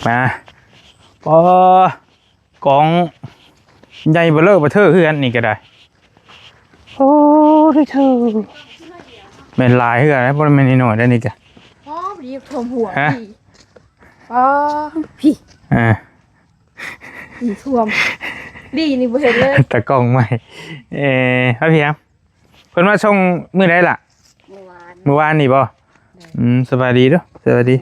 มาปอกองใหญ่เบ้อเร่อเบ้อเท่อคือกันนี่ก็ได้โอ้ได้เธอเป็นลายคือกันนะเพราะมันนิดหน่อยได้นี่ก็อ๋อดีทมหัวพี่อ๋อพี่ดีท่วมดีนี่บ่เห็นเลยตะกล้องใหม่พระพี่ครับเพิ่นว่าส่งมื้อใดล่ะเมื่อวานนี่บ่สบายดีเด้อสวัสดี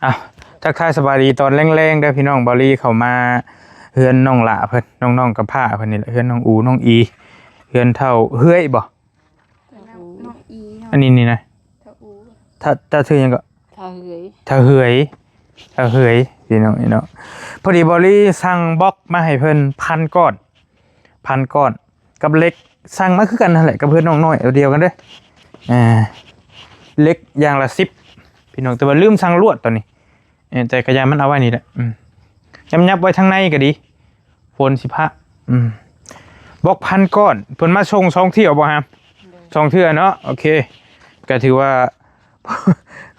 อ้าวทักทายสบายดีตอนแรงๆเด้อพี่น้องบอลี่เข้ามาเฮือนน้องหล่าเพิ่นน้องๆกับผ้าเพิ่นนี่แหละเฮือนน้องอูน้องอีเฮือนเท่าเฮ้ยบ่น้องอีอันนี้นี่นะถ้าชื่อหยังก็ถ้าเฮยพี่น้องนี่เนาะพอดีบอลี่สั่งบล็อกมาให้เพิ่น1,000 ก้อนกับเล็กสั่งมาคือกันนั่นแหละกับเพิ่นน้องน้อยเดียวกันเด้อเล็กอย่างละ10พี่น้องแต่ว่าลืมสั่งลวดตอนนี้แต่กระยามันเอาไว้นี่แหละยับไว้ทางในก็ดีฝนสิพะบล็อก1,000 ก้อนเพิ่นมาส่ง2 เที่ยวบ่ฮะ2 เที่ยวเนาะโอเคก็ถือว่า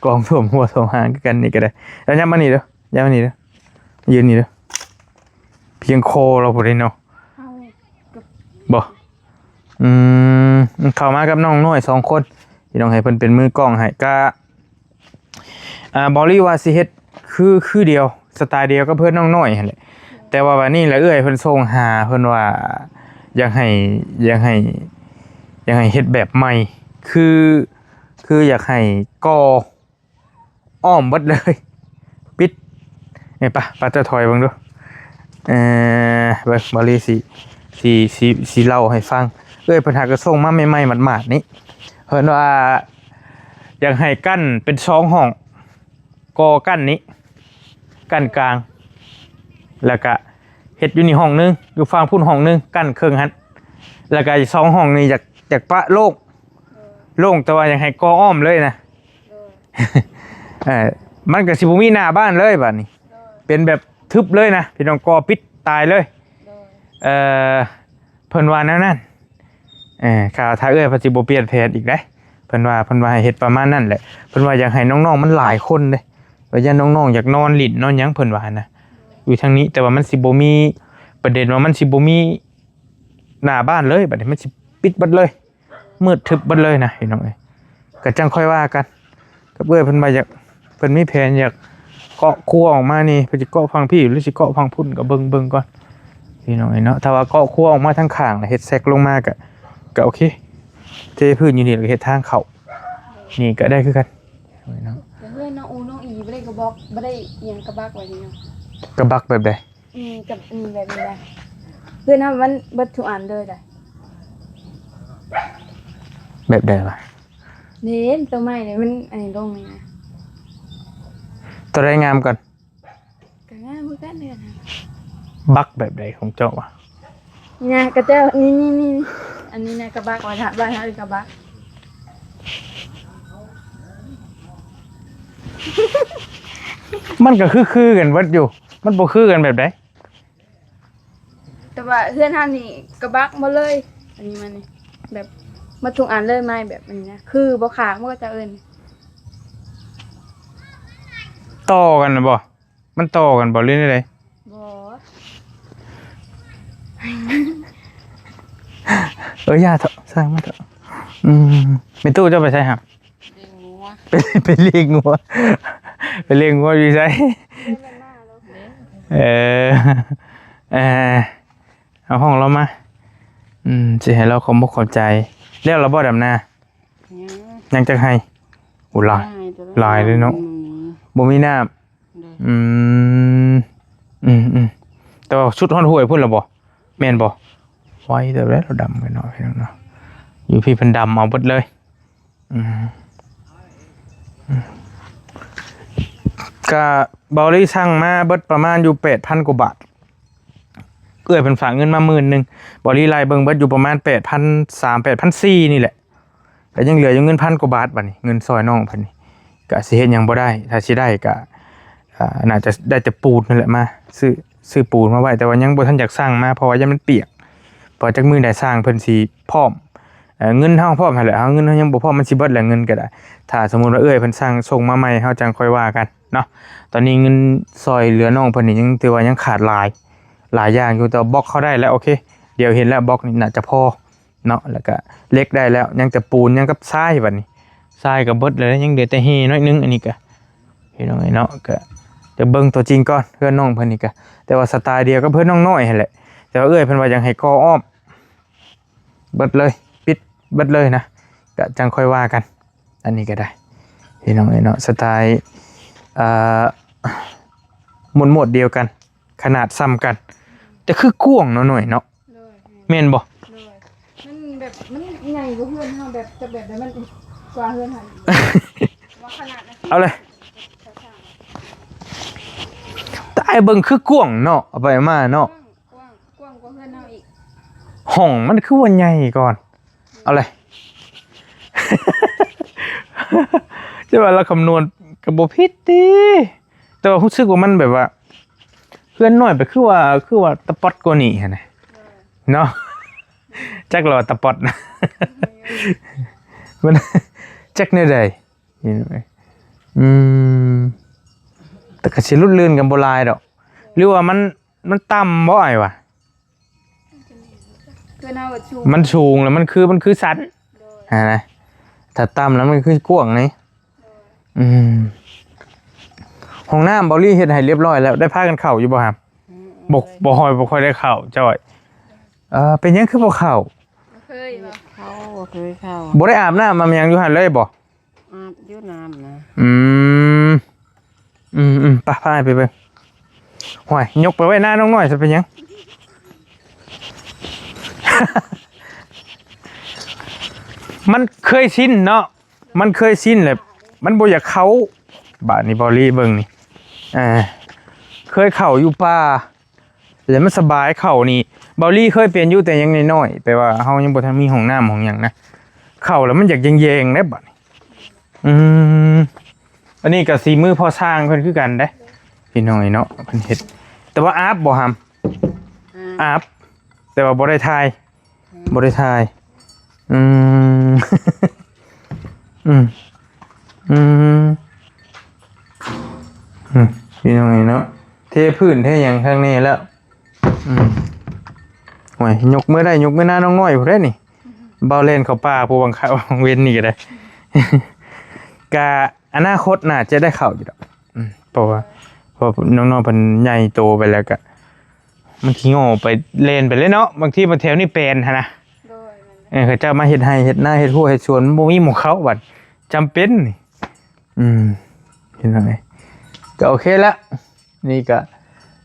กองท่วมหัวท่วมหางกันนี่ก็ได้แล้วยับมานี่เด้อยืนนี่เด้อเพียงโคเราบ่ได้เนาะบ่เข้ามากับน้องน้อย2 คนพี่น้องให้เพิ่นเป็นมือกล้องให้ก็บอลี่ว่าสิเฮ็ดคือเดียวสไตล์เดียวก็เพิ่นน้องน้อยหั่นแหละแต่ว่าวันนี้ละเอื้อยเพิ่นส่งหาเพิ่นว่าอยากให้เฮ็ดแบบใหม่คืออยากให้ก่ออ้อมเบิดเลยปิดนี่ปะจะถอยเบิ่งดูบอลี่สิเล่าให้ฟังเอ้ยเพิ่นหาก็ส่งมาใหม่ๆหมาดๆนี้เพิ่นว่าอยากให้กั้นเป็น2 ห้องก่อกั้นนี้กั้นกลางแล้วก็เฮ็ดอยู่นี่ห้องนึงอยู่ฝั่งพุ่นห้องนึงกั้นครึ่งหั่นแล้วก็อีก2 ห้องนี้อยากปะโล่งแต่ว่าอยากให้ก่ออ้อมเลยนะมันก็สิบ่มีหน้าบ้านเลยบัดนี้เป็นแบบทึบเลยนะพี่น้องก่อปิดตายเลยเพิ่นว่าแนวนั้นข่าวถ้าเอ้ยเพิ่นสิบ่เปลี่ยนแผนอีกได้เพิ่นว่าให้เฮ็ดประมาณนั้นแหละเพิ่นว่าอยากให้น้องๆมันหลายคนเด้ว่าอย่าน้องๆอยากนอนลิ้นนอนหยังเพิ่นว่านะอยู่ทางนี้แต่ว่ามันสิบ่มีประเด็นว่ามันสิบ่มีหน้าบ้านเลยบัดนี้มันสิปิดเบิดเลยมืดทึบเบิดเลยนะพี่น้องเอ้ยก็จังค่อยว่ากันกับเอ้ยเพิ่นว่าอยากเพิ่นมีแผนอยากเกาะครัวออกมานี่เพิ่นสิเกาะฝั่งพี่หรือสิเกาะฝั่งพุ่นก็เบิ่งก่อนพี่น้องเอ้ยเนาะถ้าว่าเกาะครัวออกมาทางข้างแล้วเฮ็ดแซกลงมาก็โอเคเทพื้นอยู่นี่แล้วก็เฮ็ดทางเข้านี่ก็ได้คือกันเนาะเพื่อนน้องอูน้องอีบ่ได้กระบอกบ่ได้เอียงกระบักไว้นี่เนาะกระบักแบบใดกับแบบนี้ได้เพื่อนมันเบิดทุกอันเลยได้แบบใดวะเน้นตัวใหม่เนี่ยมันอันนี้ลงนี่นะตัวใดงามก่อนก็งามเหมือนกันเนี่ยนะบักแบบใดของเจ้าวะนี่นะกระเจ้านี่อันนี้นะกระบักไว้ฮะบ้านฮะกระบักมันก็คือกันวัดอยู่มันบ่คือกันแบบใดแต่ว่าเพื่อนท่านนี่กระบักมาเลยอันนี้มันนี่แบบมาทุกอันเลยไม่แบบนี้นะคือบ่ขามันก็จะเอิ้นต่อกันนะบ่มันต่อกันบ่เล่นได้บ่อย่าเถอะสร้างมาเถอะมีตู้จะไปใช้ครับไปเลี้ยงงัวอยู่ใช่เอาห้องเรามาสิให้เราขอบใจเรียกเราบ่ดำนายังจะให้อุลายเลยเนาะบ่มีน้ำแต่ว่าชุดห่อนห่วยพุ่นละบ่แม่นบ่ไว้แต่แล้วเราดำกันหน่อยเนาะอยู่พี่เพิ่นดำเอาเบิดเลยก็บอลี่สั่งมาเบิดประมาณอยู่ 8,000 กว่าบาทเอื้อยเพิ่นฝากเงินมา10,000บอลี่ไล่เบิ่งเบิดอยู่ประมาณ 8,300 8,400 นี่แหละก็ยังเหลืออยู่เงิน1,000 กว่าบาทบัดนี้เงินซอยน้องเพิ่นนี่ก็สิเฮ็ดหยังบ่ได้ถ้าสิได้ก็น่าจะได้แต่ปูนนั่นแหละมาซื้อปูนมาไว้แต่ว่ายังบ่ทันอยากสร้างมาเพราะว่ายังมันเปียกพอจักมื้อได้สร้างเพิ่นสิพร้อมเงินเฮาพร้อมหั่นแหละเฮาเงินเฮายังบ่พร้อมมันสิเบิดแหละเงินก็ได้ถ้าสมมุติว่าเอื้อยเพิ่นสร้างส่งมาใหม่เฮาจังค่อยว่ากัน เนาะตอนนี้เงินซอยเหลือน้องเพิ่นนี่ยังถือว่ายังขาดหลายอย่างอยู่แต่บล็อกเขาได้แล้วโอเคเดี๋ยวเห็นแล้วบล็อกนี่น่าจะพอเนาะแล้วก็เล็กได้แล้วยังแต่ปูนยังกับทรายบัดนี้ทรายก็เบิดเลยยังเหลือแต่เฮน้อยนึงอันนี้ก็เห็นเนาะก็จะเบิ่งตัวจริงก่อนเพื่อนน้องเพิ่นนี่ก็แต่ว่าสไตล์เดียวกับเพื่อนน้องน้อยหั่นแหละแต่ว่าเอ้ยเพิ่นว่ายังให้ก่ออ้อมเบิดเลยปิดเบิดเลยนะก็จังค่อยว่ากันอันนี้ก็ได้เห็นเนาะสไตล์หมดเดียวกันขนาดซ้ำกันแต่คือกว้างเนาะหน่อยเนาะแม่นบ่มันแบบมันใหญ่กว่าเพื่อนเฮาแบบจะแบบมันกว่าเพื่อนเฮาว่าขนาดนั้นเอาเลยแต่ไอ้เบิ่งคือกว้างเนาะเอาไปมาเนาะกว้างกว่าเพื่อนเฮาอีกห้องมันคือว่าใหญ่ก่อนเอาเลย จะว่าเราคำนวณกับบ่ผิดติแต่ว่ารู้สึกว่ามันแบบว่าเพื่อนน้อยไปคือว่าตะปอดกว่านี้หั่นน่ะเนาะจักรอตะปอดนะ มันจักแนวใดเห็นไหมแต่ก็สิลุดลื่นกันบ่หลายดอกหรือว่ามันต่ำบ่ไอ้วะมันสูงแล้วมันคือสันนะถ้าต่ำแล้วมันคือกว้างนี่ห้องน้ำบอลลี่เฮ็ดให้เรียบร้อยแล้วได้พากันเข้าอยู่บ่ครับบ่ค่อยได้เข้าจ้อยเป็นยังคือบ่เข้าเคยบ่เข้าบ่ได้อาบน้ำมายังอยู่หั่นเลยบ่อาบอยู่น้ำนะไปไปเบิ่งห่วยยกไปไว้หน้าน้องน้อยสิเป็นยัง มันเคยชินเนาะมันเคยชินแหละมันบ่อยากเข้าบาดนี้บอลลี่เบิ่งนี่เคยเข้าอยู่ป่าแล้วมันสบายเข้านี่บอลลี่เคยเปลี่ยนอยู่แต่ยังน้อยๆแปลว่าเฮายังบ่ทันมีห้องน้ำห้องหยังนะเข้าแล้วมันอยากแยงๆเด้บัดนี้อันนี้ก็สีมือพอสร้างเพิ่นคือกันเด้พี่น้อยเนาะเพิ่นเฮ็ดแต่ว่าอาบบ่ฮัมอาบแต่ว่าบ่ได้ถ่ายพี่น้อยเนาะเทพื้นเทหยังข้างนี้แล้วโอ้ยยกมือได้ยกมือหน้าน้องน้อยผู้ใดนี่เบาเล่นเข้าป่าผู้บังคับเว้นนี่ก็ได้กะอนาคตน่าจะได้เข้าอยู่ดอกเพราะน้องๆเพิ่นใหญ่โตไปแล้วก็มันขี้โง่ไปเล่นไปเลยเนาะบางทีมันแถวนี้เป็นหั่นนะเขาจะมาเฮ็ดให้เฮ็ดหน้าเฮ็ดหัวเฮ็ดสวนบ่มีหมู่เขาบัดจำเป็นนี่เห็นไหมก็โอเคละนี่ก็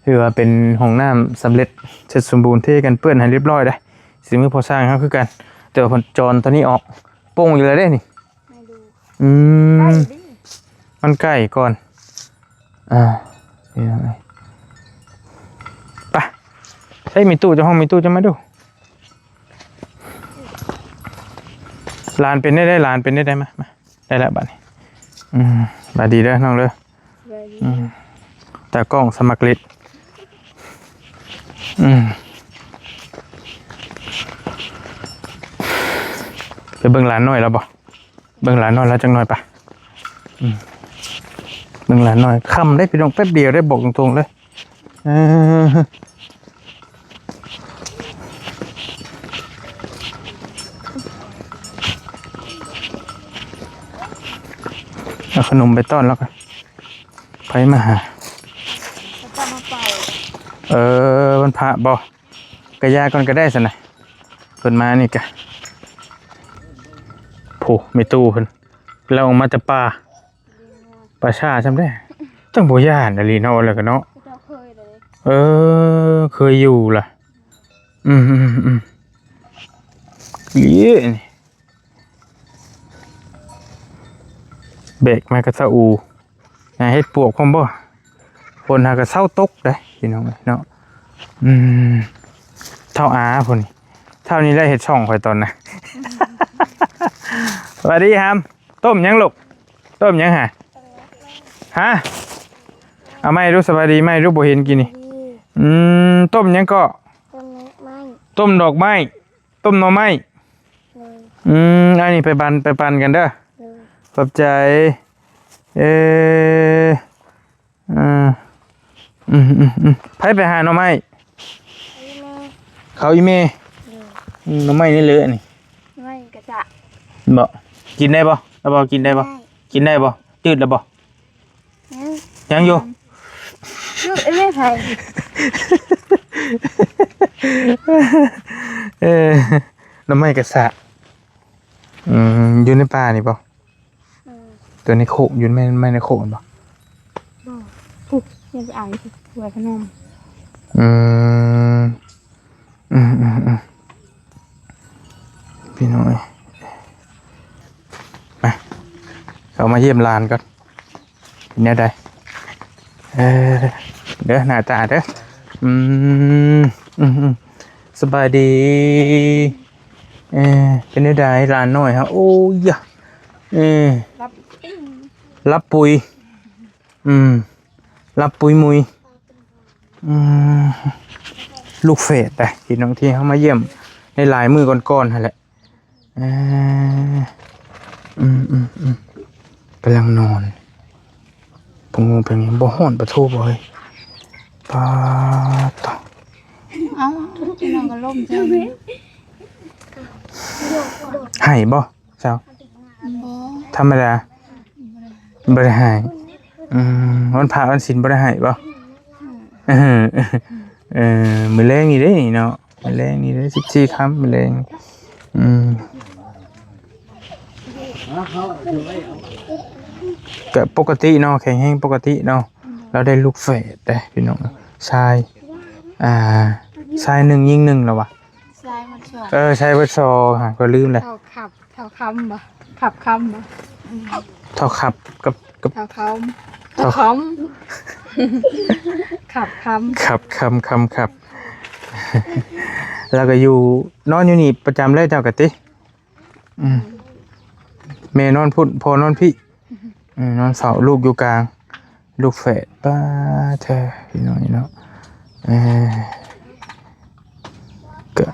ถือว่าเป็นห้องน้ำสำเร็จเสร็จสมบูรณ์เทกันเปื้อนให้เรียบร้อยได้สิ่งมือพอสร้างเขาคือกันแต่ว่าจรตอนนี้ออกโป่งอยู่เลยได้นี่มันใกล้ก่อนนี่ไงไปใช่มีตู้จะห้องมีตู้จะมาดูลานเป็นได้ลานเป็นได้มาได้แล้วบัดนี้บัดดีเด้อน้องเลยแต่กล้องสมัครเล็ดไปเบิ่งหลานน้อยแล้วบ่เบิ่งหลานน้อยแล้วจังน้อยปะเบิ่งหลานน้อยค่ำได้พี่น้องแป๊บเดียวได้บอกตรงๆเลยเอาขนมไปต้อนแล้วกันไปมาหามันพระบ่กระยาก่อนก็ได้สินะเพิ่นมานี่กะโผไม่ตู้เพิ่นเราออกมาจากป่าชาจำได้จังบ่ย่านอะไรเนาะแล้วก็เนาะเคยอยู่ล่ะนี่เบรกมากระซาอูเฮ็ดปวกพร้อมบ่คนหากระเศร้าตกได้พี่น้องเนาะเท่าอาพุ่นเท่านี้ได้เฮ็ดช่องข่อยตอนนะสวัสดีครับต้มยังลูกต้มยังฮะเอาไม่รู้สวัสดีไม่รู้บ่เห็นกินนี่ต้มยังก็ต้มดอกไม้ต้มหน่อไม้อันนี้ไปปั่นกันเด้อขอบใจ ไผไปหาหน่อไม้เขาอีเมหน่อไม้นี่เลอะนี่ ไม่กระจะ บ่กินได้บ่แล้วบ่กินได้บ่กินได้บ่จืดแล้วบ่ยังอยู่ ลูกไม่ไผ หน่อไม้กระสะอยู่ในป่านี่บ่ตัวในโคกอยู่ไม่ในโคกบ่ ปุ๊บยังไปอ่านสิหัวขนม อืมพี่น้อยมาเขามาเยี่ยมลานก่อนเป็นยังไงเด้อหน้าตาเด้อสบายดีเป็นยังไงลานน้อยฮะโอ้ยรับปิ้ง รับปุ๋ยรับปุ๋ยมุยลูกเฟดแต่พี่น้องที่เขามาเยี่ยมในหลายมือก่อนๆนั่นแหละกำลังนอนปงงเป็นยังบ่ฮ้อนประทูบ่เฮ้ยปาต่อ เอ้าที่นอนก็ล่มใช่ไหม ให้บ่เจ้าธรรมดาบ่ได้ให้วันพระวันศีลบ่ได้ให้บ่มื้อแลงนี่เด้เนาะมื้อแลงนี่เด้14ค่ำมื้อแลงก็ปกติเนาะแข็งแรงปกติเนาะเราได้ลูกเฟดได้พี่น้องชายชาย1ยิง1แล้ววะ ทรายมันชอบ ชายเบิดซอหาก็ลืมเลย เท่าขับเท่าคำบ่ขับคำบ่ เท่าขับกับ เท่าคำเท่าคำขับคำ ขับแล้วก็อยู่นอนอยู่นี่ประจำเลยเจ้ากะติแม่นอนพุ่นพ่อนอนพี่นอนเฝ้าลูกอยู่กลางลูกแฝดป้าเธอพี่น้อยเนาะก็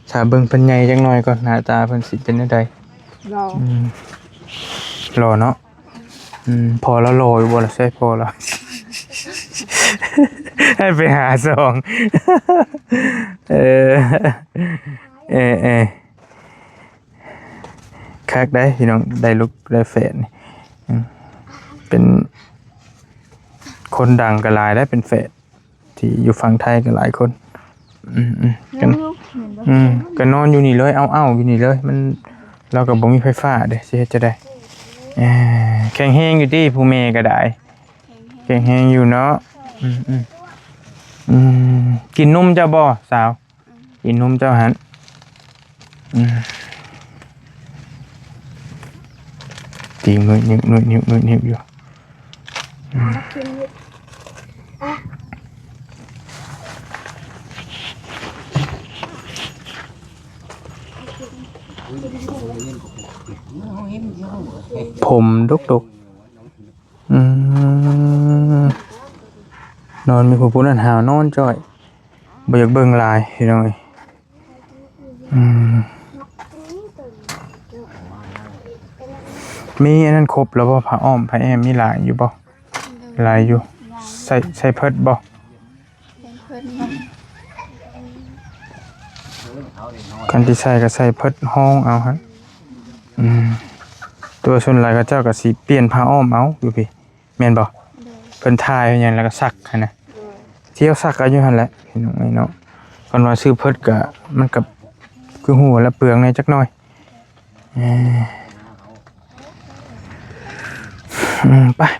ถ้าเบิ่งเพิ่นใหญ่จังหน่อยก่อนหน้าตาเพิ่นสิเป็นจังได รอ รอเนาะพอแล้วรออยู่บ่ล่ะใช่พอแล้ว ให้ไปหาซอง คักได้พี่น้องได้ลูกได้แฟนนี่เป็นคนดังก็หลายได้เป็นแฟนที่อยู่ฝั่งไทยก็หลายคนกันก็นอนอยู่นี่เลยเอาอยู่นี่เลยมันเราก็บ่มีไฟฟ้าเด้สิเฮ็ดจะได้แข็งแรงอยู่ที่ผู้แม่ก็ได้แข็งแรงอยู่เนาะกินนมเจ้าบ่สาวกินนมเจ้าหันตีมือนิ้วอยู่ผมดกนอนมีผู้พูดอันหาวนอนจ่อยบ่อยากเบิ่งลายพี่น้องเอ้ยมีอันนั้นครบแล้วบ่ผ้าอ้อมผ้าแอมมีหลายอยู่บ่หลายอยู่ใส่เพิดบ่กันที่ใส่ก็ใส่เพิดห้องเอาฮะตัวส่วนหลายก็เจ้าก็สิเปลี่ยนผ้าอ้อมเอาอยู่พี่แม่นบ่เพิ่นทายหยังแล้วก็ซักหั่นน่ะเที่ยวซักเอาอยู่หั่นแหละพี่น้องไอ้เนาะก่อนว่าซื้อเพิดก็มันก็คือหัวละเปลืองในจักหน่อย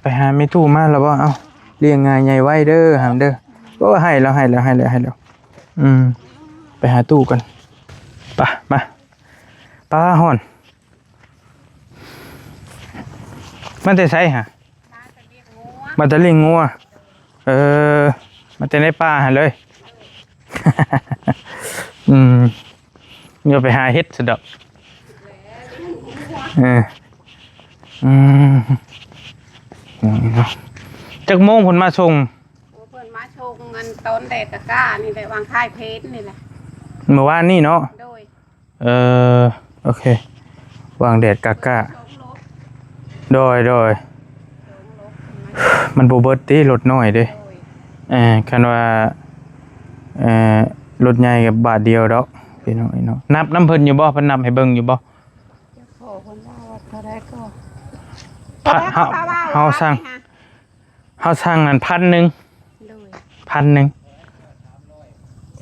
ไปหาเมตู้มาแล้วบ่เอาเลี้ยงง่ายใหญ่ไว้เด้อหามเด้อโอ้ให้แล้วไปหาตู้กันไปมาป้าฮ้อนมันจะใช่ฮะมันจะเลี้ยงงัวมันจะในป่าฮะเลยเดี๋ยวไปหาเฮ็ดสะดอกจักโมงผลมาส่ง เพิ่นมาชงเงินต้นแดดตะกร้านี่แหละวางท้ายเพชรนี่แหละ เมื่อวานนี่เนาะ โดย โอเควางแดดกะโดย มันบ่เบิดติรถน้อยเด้คันว่ารถใหญ่กับบาทเดียวดอกพี่น้องเนาะนับน้ำเพิ่นอยู่บ่เพิ่นนับให้เบิ่งอยู่บ่ โอ้คนว่าเท่าไรก็ เฮาสั่งนั่น1,000 โดย 1,000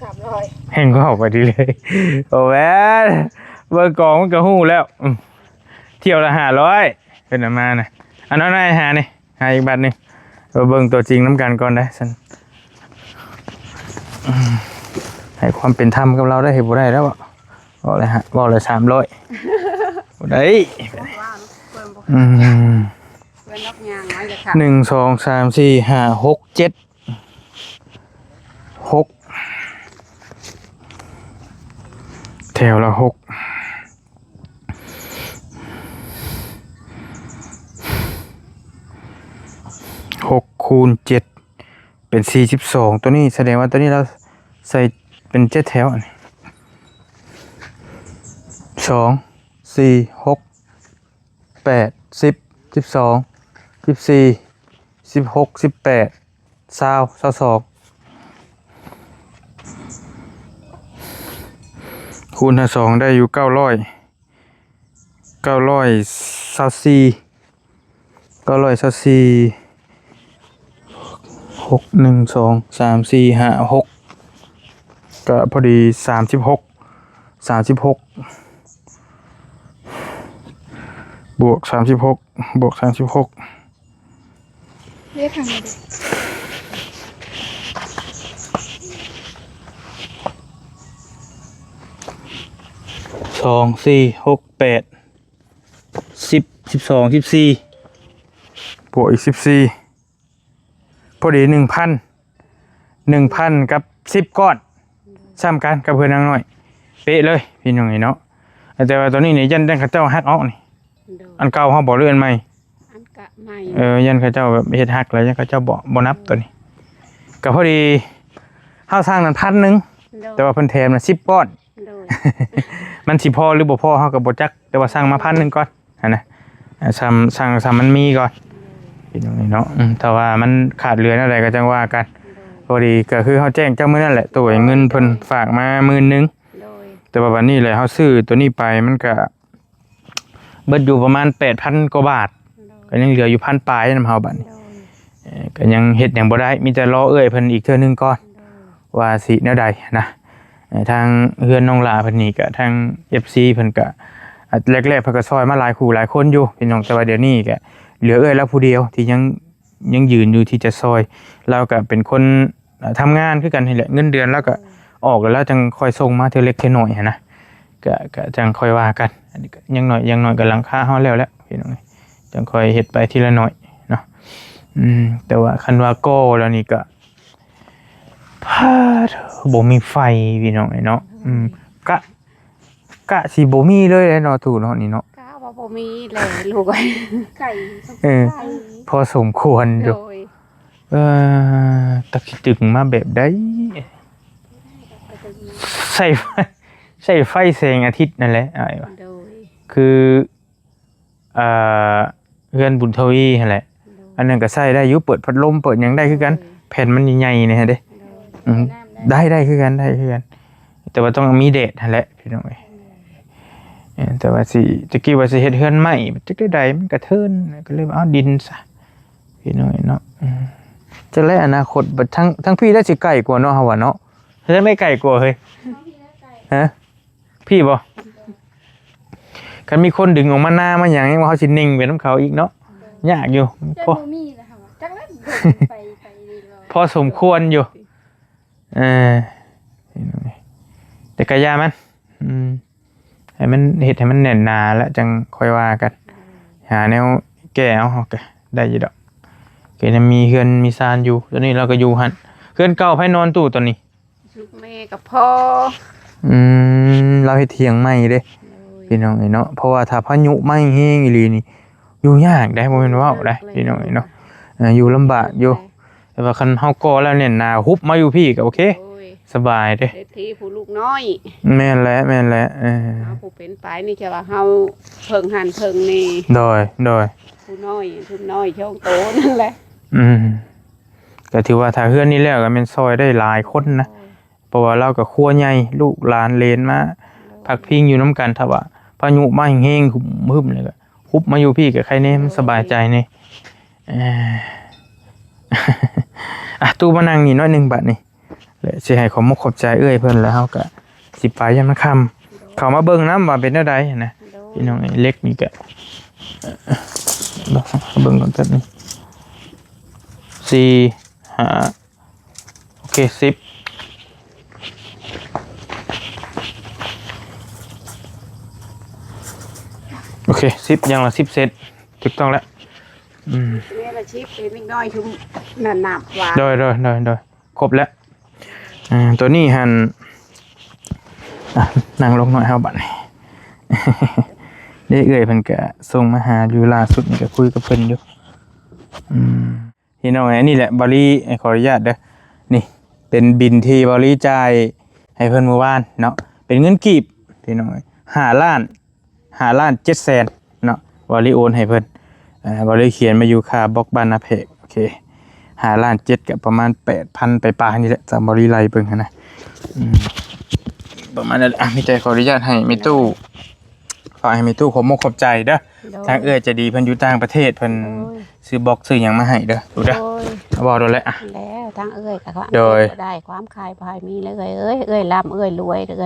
300เห็นก็ออกไปดีเลยโอ้แม่เบอร์กองมันก็ฮู้แล้วเที่ยวละ500เป็นมาน่ะอันนั้นให้หานี่หาอีกบาทนึงเบิ่งตัวจริงน้ำกันก่อนได้ซั่นให้ความเป็นธรรมกับเราได้เฮ็ดบ่ได้แล้วบ่เลยฮะบ่เลย300บ่ได้ ว่าเพิ่นบ่ อื เพิ่นนกยางไว้จะค่ะ 1 2 3 4 5 6 7 6แถวละ6 6 คูณ 7เป็น42ตัวนี้แสดงว่าตัวนี้เราใส่เป็น7แถวอันนี้2 4 6 8 10 12 14 16 18 20 22คูณ2ได้อยู่900 924 6 1 2 3 4 5 6ก็พอดี36บวก36บวก36 เรียกทางนี้ดิ 2 4 6 8 10 12 14บวกอีก14พอดี 1,000 กับ10ก้อนซ้ำกันกับเพื่อนนางน้อยเป๊ะเลยพี่น้องเนาะแต่ว่าตอนนี้เนี่ยยันเขาเจ้าฮักออกนี่ โดย อันเก่าเขาบอกเลื่อนใหม่ อันกะใหม่ ยันเขาเจ้าแบบเฮ็ดฮักแล้วยันเขาเจ้าบ่นับตัวนี้ก็พอดีเฮาสร้างนั้น1,000 โดย แต่ว่าเพิ่นแถมน่ะ10ก้อน โดย มันสิพอหรือบ่พอเฮาก็บ่จักแต่ว่าสร้างมา1,000ก่อนนะสั่งมันมีก่อนพี่น้องเนาะถ้าว่ามันขาดเหลืออะไรก็จังว่ากันพอดีก็คือเฮาแจ้งเจ้ามื้อนั่นแหละตัวเงินเพิ่นฝากมา10,000 โดย แต่ว่าวันนี้เลยเฮาซื้อตัวนี้ไปมันก็เบิดอยู่ประมาณ 8,000 กว่าบาทก็ยังเหลืออยู่1,000ปลายนำเฮาบัดนี้ก็ยังเฮ็ดหยังบ่ได้มีแต่รอเพิ่นอีกเทื่อนึงก่อนว่าสิแนวใดนะทางเฮือนน้องหลาเพิ่นนี่ก็ทาง FC เพิ่นก็แรกๆเพิ่นก็ซอยมาหลายคู่หลายคนอยู่พี่น้องแต่ว่าเดี๋ยวนี้ก็เหลือแล้วผู้เดียวที่ยังยืนอยู่ที่จะซอยเราก็เป็นคนทำงานคือกันนี่แหละเงินเดือนแล้วก็ออกแล้วจังค่อยส่งมาเทื่อเล็กเทื่อน้อยหันนะก็จังค่อยว่ากันอันนี้ก็ยังน้อยก็หลังคาเฮาแล้วพี่น้องจังค่อยเฮ็ดไปทีละน้อยเนาะแต่ว่าคันว่าโก้แล้วนี่ก็บ่มีไฟพี่น้องเนาะกะสิบ่มีเลยเนาะตู่เนาะนี่เนาะ กะว่าบ่มีเลยลูกไอ้ไก่ พอสมควรอ โด ยู่ ย ตักสิตึงมาแบบใดใส่ไฟแสงอาทิตย์นั่นแหละอ้ายวะ โดย คือเฮือนบุญทวีนั่นแหละอันนั้นก็ใช้ได้อยู่เปิดพัดลมเปิดหยังได้คือกันแผ่นมันใหญ่ๆนี่ฮะเด้ได้คือกันแต่ว่าต้องมีแดดนั่นแหละพี่น้องเอ้ยแต่ว่าสิตะกี้ว่าสิเฮ็ดเฮือนใหม่จักได้ใดมันก็เทินก็เลยเอาดินซะพี่น้องเนาะจะแลอนาคตบัดทั้งพี่ได้สิไกลกว่าเนาะเฮาว่าเนาะเฮ้ยไม่ไกลกว่าเฮ้ยฮะพี่บ่คันมีคนดึงออกมาหน้ามาหยังว่าเฮาสินิ่งไปนํเขาอีกเนาะยากอยู่ เจ้า พอ บ่มีนะคะจักแล้วไปดีรอ พอสมควรอยู่พี่น้องเอ้ยแต่ก็อย่ามันให้มันเฮ็ดให้มันแน่นหนาแล้วจังค่อยว่ากันหาแนวแก้เอาก็ได้อยู่ดอกก็จะมีเฮือนมีซานอยู่ตอนนี้เราก็อยู่หั่นเฮือนเก่าไผนอนตู้ตอนนี้ ลูกแม่กับพ่อ เราเฮ็ดเถียงใหม่เด้ โดย พี่น้องเอ้ยเนาะเพราะว่าถ้าพายุมาแฮงอีหลีนี่อยู่ยากได้บ่แม่นเว้าได้พี่น้องเอ้ยเนาะอยู่ลำบากอยู่แต่ว่าคันเฮาก่อแล้วเนี่ยหนาฮุบมาอยู่พี่ก็โอเค โดย สบายเด้ เศรษฐีผู้ลูกน้อย แม่นแหละเอาผู้เป็นไปนี่จะว่าเฮาเพิ่งหันเพิ่งนี่ โดย ผู้น้อยช่องโตนั่นแหละ ก็ถือว่าถ้าเฮือนนี้แล้วก็เป็นซอยได้หลายคนนะเพราะว่าเราก็ครัวใหญ่ลูกหลานเลนมาพักพิงอยู่น้ำกันถ้าว่าพายุมาแห้งๆฮึ่มเลยก็ฮุบมาอยู่พี่กับใครนี่มันสบายใจนี่ตู้มานั่งนี่น้อยหนึ่งบาทนี่เลยสิให้ขอมกขอบใจเอ้ยเพิ่นแล้วเฮาก็สิไปยามมื้อค่ำเข้ามาเบิ่งน้ำว่าเป็นจังไดนะพี่น้องไอ้เล็กนี่ก็เบิ่งก่อนแป๊บนึง4 5โอเค10โอเค10อย่างละ10เซตถูกต้องแล้วนี่ละชิปเป็นนิดน้อยชุ่มหนับหวานโดยครบแล้วตัวนี้หันนั่งลงหน่อยเฮาบัดนี้ได้เอ่ยเพิ่นก็ส่งมาหาอยู่ล่าสุดนี่ก็คุยกับเพิ่นอยู่พี่น้องนี่แหละบริขออนุญาตเด้อนี่เป็นบินที่บริจ่ายให้เพิ่นเมื่อวานเนาะเป็นเงินกีบพี่น้อง5 ล้าน7 แสนเนาะบริโอนให้เพิ่นบริเขียนมาอยู่ค่าบล็อกบ้านนาเพกโอเค5 ล้าน 7กับประมาณ 8,000 ไปปลายนี่แหละจากบริไลเบิ่งนะประมาณนั้นมีใจขออนุญาตให้มีตู้ฝากให้มีตู้ขอบมกขอบใจเด้อทางจะดีเพิ่นอยู่ต่างประเทศเพิ่นซื้อบล็อกซื้อหยังมาให้เด้อดูเด้อบอกโดนแล้วแล้วทางก็โดยได้ความคายภายมีเลยร่ำรวยเล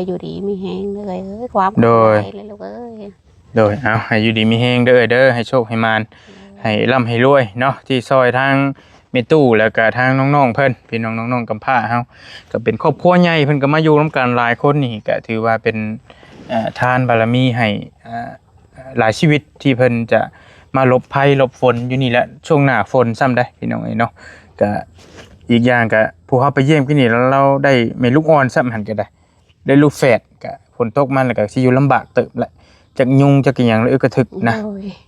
ยอยู่ดีมีแฮงเลยความโดยเลยลูกโดยเอาให้อยู่ดีมีแฮงเด้อให้โชคให้มานให้ร่ำให้รวยเนาะที่ซอยทางเมตู้แล้วก็ทางน้องๆเพิ่นพี่น้องๆกำพร้าเฮาก็เป็นครอบครัวใหญ่เพิ่นก็มาอยู่ร่วมกันหลายคนนี่ก็ถือว่าเป็นทานบารมีให้หลายชีวิตที่เพิ่นจะมาหลบภัยหลบฝนอยู่นี่แหละช่วงหน้าฝนซ้ำได้พี่น้องเนาะก็อีกอย่างก็ผู้เฮาไปเยี่ยมกินนี่แล้วเราได้แม่ลูกอ่อนซ้ำหันก็ได้ลูกแฝดก็ฝนตกมันแล้วก็สิอยู่ลำบากเติบแหละจักยุงจักหยังแล้วก็ทึกนะ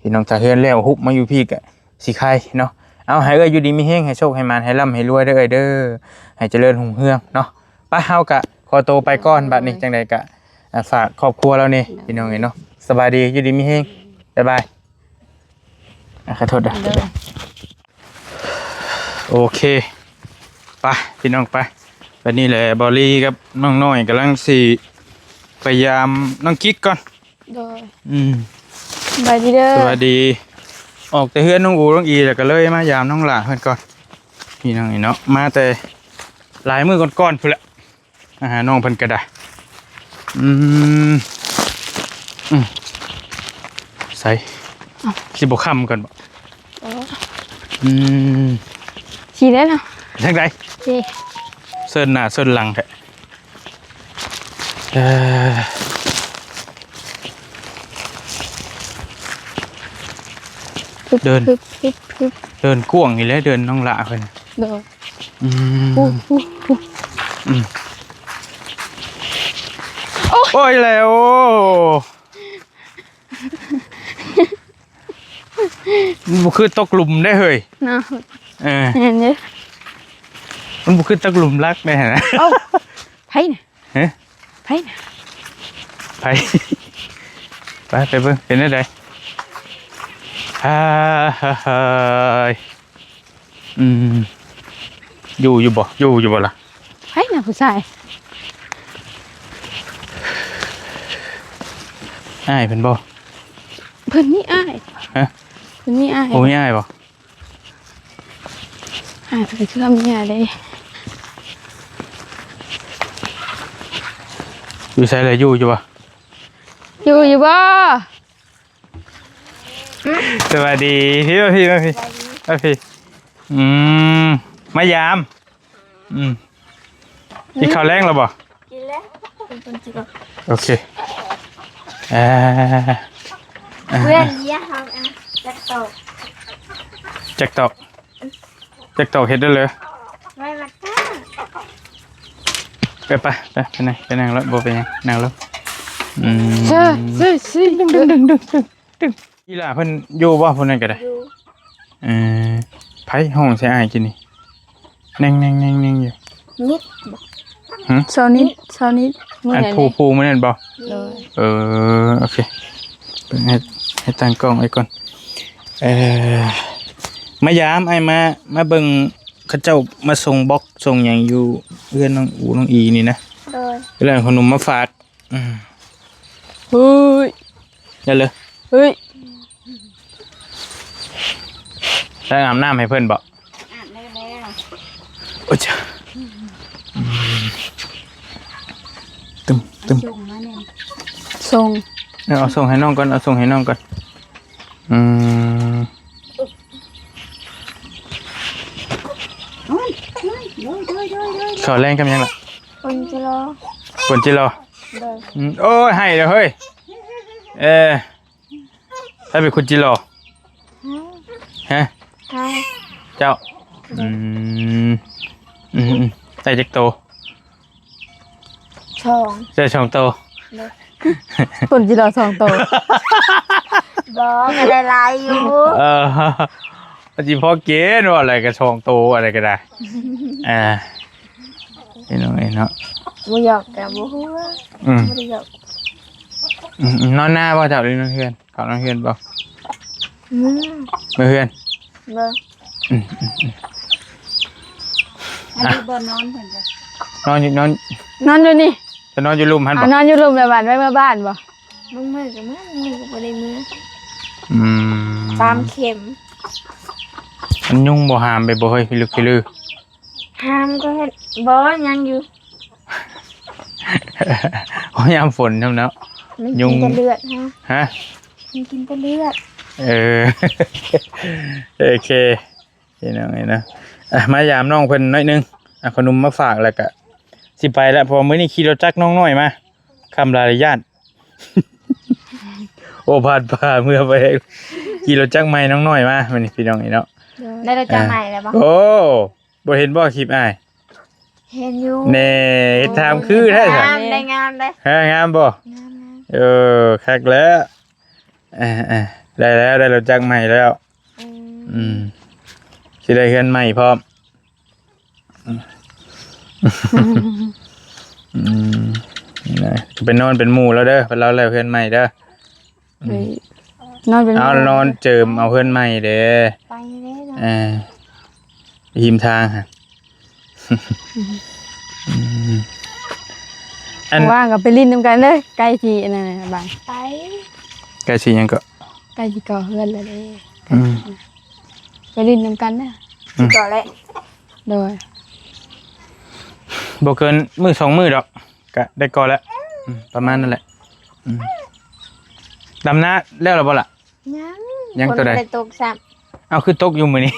พี่น้องถ้าเฮือนแล้วฮุบมาอยู่พี่ก็สิไข่เนาะเอาให้อยู่ดีมีแฮงให้โชคให้มานให้ร่ำให้รวยเด้อให้เจริญรุ่งเรืองเนาะไปเฮาก็ขอตัวไปก่อนบัดนี้จังได๋ก็ฝากครอบครัวเรานี่พี่น้องเนาะสบายดีอยู่ดีมีแฮงบ๊ายบายขอโทษด้วยโอเคไปพี่น้องไปวันนี้แหละบอลลี่กับน้องน้อยกำลังสิพยายามน้องกิ๊กก่อนสบายดีเด้อสวัสดีออกแต่เฮือนน้องอูน้องอีแล้วก็เลยมายามน้องหลาเพื่อนก่อนพี่น้องเนาะมาแต่หลายมือก่อนๆพุ่นแหละน้องเพิ่นก็ได้ใส่สิบค่ำก่อนบ่ขี่ได้เนาะทางใดเส้นหน้าเส้นหลังแท้เดินก่วงนี่แหละเดินน้องละเพิ่นโอ้ยแล้วมันบุคือตกหลุมได้เฮ้ยเนาะเห็นเนี่ยมันบุคือตกหลุมรักได้ฮะไผ่เนี่ยไผ่ไปเบิ่งเป็นได้ไดอยู่บ่ล่ะไผ่น่ะผู้ชายอ้ายเพิ่นบ่เพิ่นนี่อ้ายเพิ่นนี่อ้ายโอ้ยอ้ายบ่อ้ายเพิ่นคือมีอ้ายเลยอยู่ไสเลยอยู่บ่สวัสดีพี่มายามกินข้าวแรงแล้วบ่กินแล้วโอเคเพื่อนเลี้ยงทำจักตอกเฮ็ดได้เลยไม่มาก้าไปนั่งแล้วบ่เป็นหยังนั่งแล้วดึงอีหล่าเพิ่นอยู่บ่เพิ่นนั่นก็ได้ไผห้องใส่อ้ายกินนี่นั่งอยู่นิดเช้านิดอันผูมื้อนั้นบ่โอเคให้ตั้งกล้องไว้ก่อน มายามไอ้มาเบิ่งเขาเจ้ามาส่งบล็อกส่งหยังอยู่เพื่อนน้องอูน้องอีนี่นะ โดย เรื่องขนมมาฝาก เฮ้ย ได้เลย เฮ้ย แล้วอาบน้ำให้เพิ่นบ่ อาบได้แล้ว โอ้ยจ้ะตึม ส่งมาเนี่ย ส่ง เอาส่งให้น้องก่อนเอาส่งให้น้องก่อนขอแรงกันยังล่ะ คนจะรอ คนจิรอ โดย โอ้ยให้เด้อเฮ้ยถ้าเป็นคนจิรอฮะ ให้ เจ้าใส่จักโต ช่อง ใส่ช่องโต คนจะรอสองตัวบอกก็ได้ลายอยู่ จีพอเกณฑ์ว่าอะไรก็ช่องโตอะไรก็ได้นี่น้องเนาะ บ่หยอกกับบ่ฮู้ว่าบ่ได้หยอก นอนหน้าป่ะเจ้าดิน้องเฮือนเขาน้องเฮือนป่ะ อืม ไม่เฮือน เบิ่ง อันนี้บ่นอนเพิ่นจ้ะ นอนอยู่ นอนอยู่นี่ จะนอนอยู่รุมหัน อ่ะ ป่ะ นอนอยู่โรงพยาบาลไว้เมื่อบ้านบ่มึงมือกับมือก็บ่ได้มือตามเข็ม มันยุ่งบ่หามไปบ่เฮ้ยพี่ลึกพี่ลือ ห้ามก็เฮ็ดบ่ยังอยู่ โอ้ยยามฝนทำเนาะ มัน ยุ กิ ง นแต่เลือดฮะ ฮะ มันกินแต่เลือด โอเคนี่น้องไงนะมายามน้องเพิ่นน้อยนึงขนมมาฝากแล้วก็สิไปแล้วพอมื้อนี้ขี่รถจักรน้องน้อยมาคำลายญาติ โอ้ผ่านป่าเมื่อไปขี่รถจักรใหม่น้องน้อยมามื้อนี้พี่น้องนี่เนาะ ได้รถจักรใหม่แล้วบ่ โอ้บ่เห็นบ่คลิปอ้าย เห็นอยู่ แน่เฮ็ดทามคือแท้ซะ งามได้งามได้ ฮะงามบ่ งาม คักแล้วได้แล้วได้รถจักรใหม่แล้วสิได้เฮือนใหม่พร้อมนะเป็นนอนเป็นหมู่แล้วเด้อเราแล้วเฮือนใหม่เด้อ นอนเป็น เอานอนเจิมเอาเฮือนใหม่เด้อ ไปเลยเนาะ หิมทางฮะอัน ว่างกับไปลิ้นนํกันเด้อใกล้สิอันนั้นน่ะบางไป แกสิหยังก็ ใกล้สิก่อเฮือนแล้วเด้ไปลิ้นนํกันเด้อสิก่อแล้วโดย บ่เกินมื้อ2มื้อดอกก็ได้ก่อนแล้วประมาณนั่นแหละดำนาแล้วหรือบ่ล่ะ ยังตัวใด คนบ่ได้ตกซ้ํ เอาคือตกอยู่มื้อนี้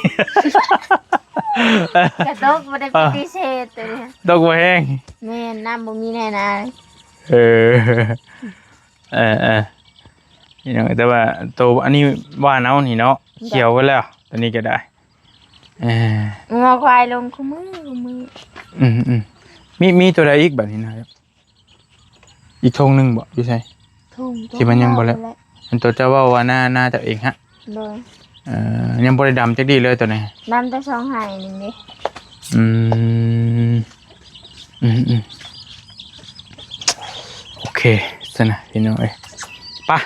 กระตกบ่ได้ปฏิเสธตัวนี้ ตกบ่แห้ง แม่นน้ำบ่มีแน่นะ เนี่เนาะแต่ว่าโตอันนี้ว่าเอานี่เนาะเขียวกันแล้วตอนนี้ก็ได้งอควายลงคู่มือ มีตัวใดอีกแบบนี้นะครับอีกธงหนึงบ่อยู่ไส ทุ่ง ที่มันยังบ่แล้ว อันตัวเจ้าว่าหน้าเจ้าเองฮะ โดย ยังบ่ได้ดำจักดีเลยตัวนี้ น้ำแต่ช่องไห้นึงดิ โอเคสนะพี่น้องเอ้ยป่ะ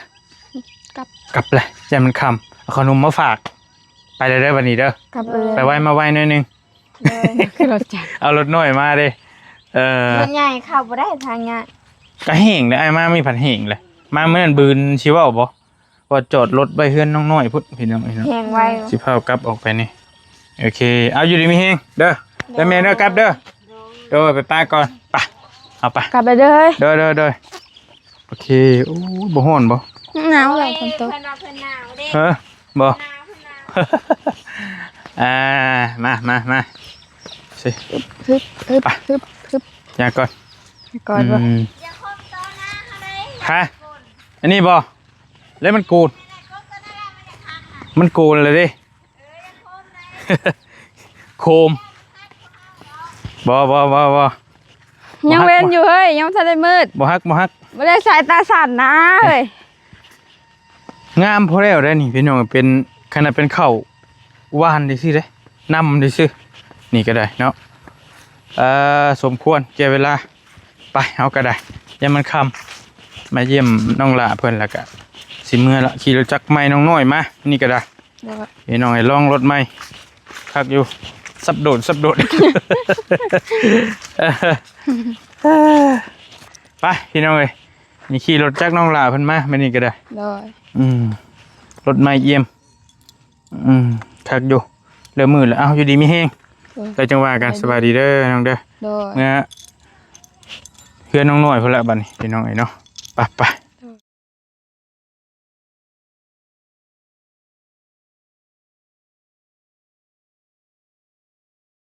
กลับเลยอย่ามันคำเอาขนมมาฝากไปเลยได้อวันนี้เด้อก ลับเลย ไปไว้มาไว้หน่อยนึง คือรถจักร เอารถน้อยมาเด้ รถใหญ่เข้าบ่ได้ทางเนี้ย ก็แห้งเลยไอ้มามีผันแห้งเลยมาเมื่อนั้นบืนชิเว่าบ่ว่าจอดรถไว้เฮือนน้องน้อยพุ่นพี่น้องเอ้ยเนาะ แหงไว้ สิพากลับออกไปนี่โอเคเอาอยู่ดีมีแฮงเด้อเด้อแม่เด้อกลับเด้อเด้อไปป้าก่อนไปเอาไป กลับไปเด้อเฮ้ย เด้อโอเคโอ้บ่ฮ้อนบ่ หนาวเลยฝนตก เพิ่นว่าเพิ่นหนาวเด้ เฮ้อบ่ หนาวเพิ่นหนาว มาสิ ฮึบอย่าก่อน ก่อนบ่ อย่าคมต่อหน้าเขาเลย ฮะอันนี้บ่แล้วมันกูดมันกูดเลยดิโคมบ่ ยังเว้นอยู่เฮ้ยยังทันได้มืด บ่ฮัก บ่ได้สายตาสั่นนะเฮ้ย งามพอแล้วได้นี่พี่น้องเป็นขนาดเป็นข้าวหวานดิซิเด้นำดิซินี่ก็ได้เนาะสมควรแก่เวลาไปเอาก็ได้อย่ามันค่ำมาเยี่ยมน้องหลาเพิ่นแล้วก็สิเมื่อละขี่รถจักรใหม่น้องน้อยมานี่ก็ได้ โดย พี่น้องให้ลองรถใหม่คักอยู่สับโดด ไปพี่น้องเอ้ยนี่ขี่รถจักรน้องหลาเพิ่นมามื้อนี้ก็ได้ โดย รถใหม่เยี่ยมคักอยู่เริ่มมืดแล้วเอ้าอยู่ดีมีแฮงไปจังว่ากันสบายดีเด้อน้องเด้อ โดย เมื่อเพื่อนน้องน้อยพุ่นละบัดนี้พี่น้องเอ้ยเนาะไป